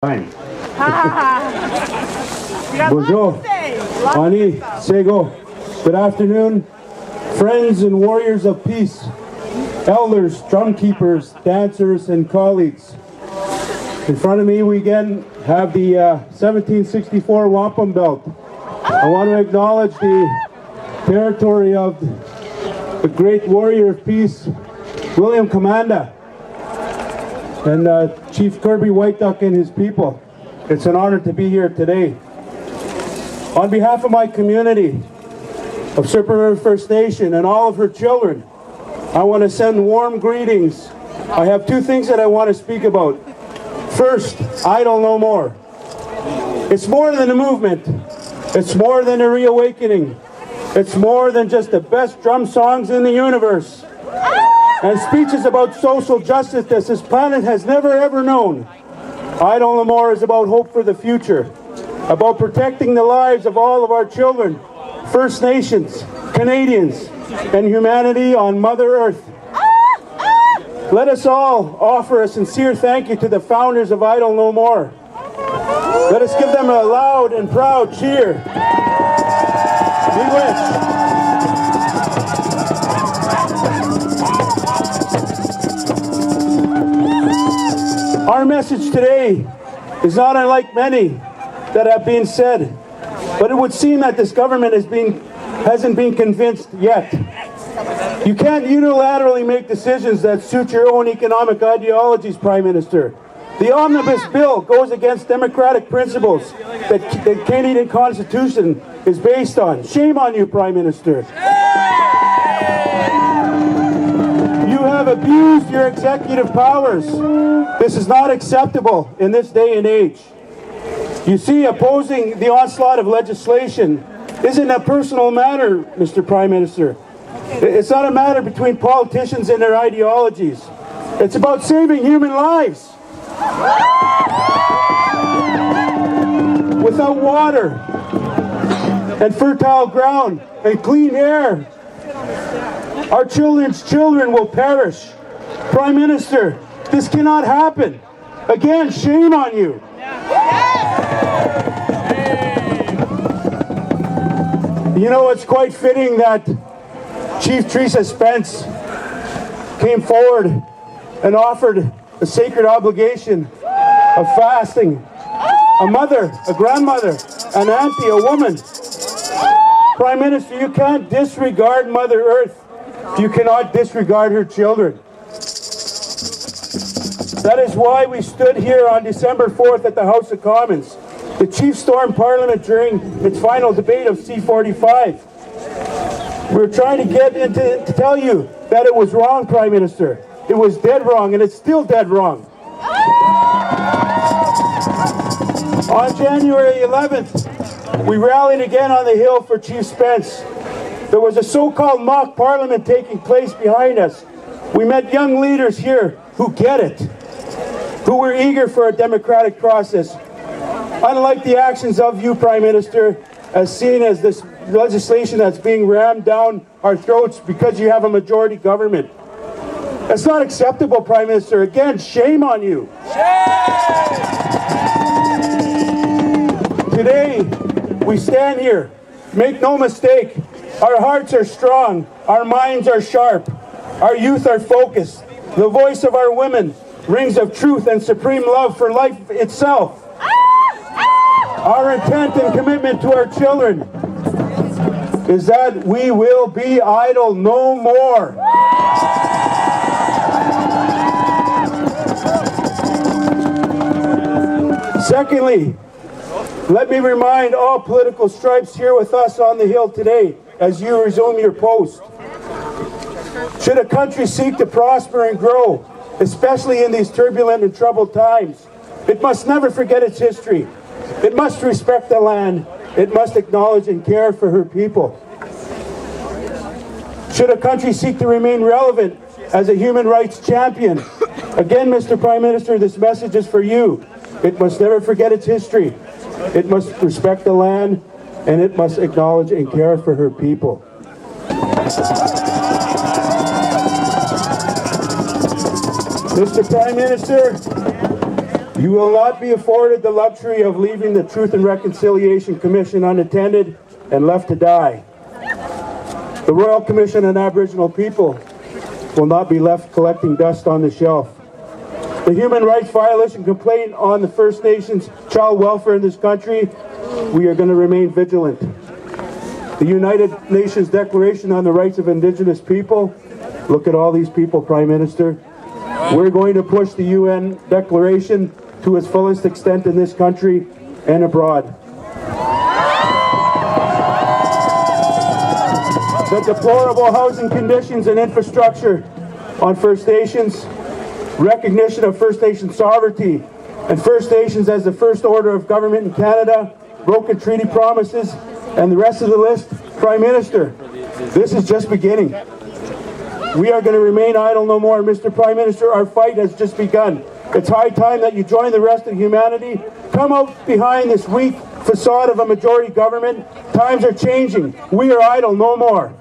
Fine. Bonjour, Ani, Sego. Good afternoon, friends and warriors of peace, elders, drum keepers, dancers, and colleagues. In front of me, we again have the 1764 wampum belt. I want to acknowledge the territory of the great warrior of peace, William Commanda, and Chief Kirby White Duck and his people. It's an honor to be here today. On behalf of my community of Serpent River First Nation and all of her children, I want to send warm greetings. I have two things that I want to speak about. First, Idlenomore. It's more than a movement. It's more than a reawakening. It's more than just the best drum songs in the universe and speeches about social justice that this planet has never ever known. Idlenomore is about hope for the future, about protecting the lives of all of our children, First Nations, Canadians, and humanity on Mother Earth. Let us all offer a sincere thank you to the founders of Idlenomore. Let us give them a loud and proud cheer. Be Our message today is not unlike many that have been said, but it would seem that this government hasn't been convinced yet. You can't unilaterally make decisions that suit your own economic ideologies, Prime Minister. The Omnibus Bill goes against democratic principles that the Canadian Constitution is based on. Shame on you, Prime Minister. You have abused your executive powers. This is not acceptable in this day and age. You see, opposing the onslaught of legislation isn't a personal matter, Mr. Prime Minister. It's not a matter between politicians and their ideologies. It's about saving human lives. Without water and fertile ground and clean air, our children's children will perish. Prime Minister, this cannot happen. Again, shame on you. You know, it's quite fitting that Chief Teresa Spence came forward and offered a sacred obligation of fasting. A mother, a grandmother, an auntie, a woman. Prime Minister, you can't disregard Mother Earth. You cannot disregard her children. That is why we stood here on December 4th at the House of Commons. The chief stormed Parliament during its final debate of C-45. We're trying to get into to tell you that it was wrong, Prime Minister. It was dead wrong, and it's still dead wrong. On January 11th, we rallied again on the Hill for Chief Spence. There was a so-called mock parliament taking place behind us. We met young leaders here who get it, who were eager for a democratic process. Unlike the actions of you, Prime Minister, as seen as this legislation that's being rammed down our throats because you have a majority government. That's not acceptable, Prime Minister. Again, shame on you. Shame! Today, we stand here. Make no mistake, our hearts are strong, our minds are sharp, our youth are focused. The voice of our women rings of truth and supreme love for life itself. Our intent and commitment to our children is that we will be idle no more. Secondly, let me remind all political stripes here with us on the Hill today as you resume your post. Should a country seek to prosper and grow, especially in these turbulent and troubled times, it must never forget its history. It must respect the land. It must acknowledge and care for her people. Should a country seek to remain relevant as a human rights champion, again, Mr. Prime Minister, this message is for you. It must never forget its history. It must respect the land, and it must acknowledge and care for her people. Mr. Prime Minister, You will not be afforded the luxury of leaving the Truth and Reconciliation Commission unattended and left to die. The Royal Commission on Aboriginal People will not be left collecting dust on the shelf. The human rights violation complaint on the First Nations child welfare in this country, we are going to remain vigilant. The United Nations Declaration on the Rights of Indigenous People, look at all these people, Prime Minister. We're going to push the UN Declaration to its fullest extent in this country and abroad. The deplorable housing conditions and infrastructure on First Nations, recognition of First Nation sovereignty, and First Nations as the first order of government in Canada, broken treaty promises, and the rest of the list, Prime Minister, this is just beginning. We are going to remain idle no more. Mr. Prime Minister, our fight has just begun. It's high time that you join the rest of humanity. Come out behind this weak facade of a majority government. Times are changing. We are idle no more.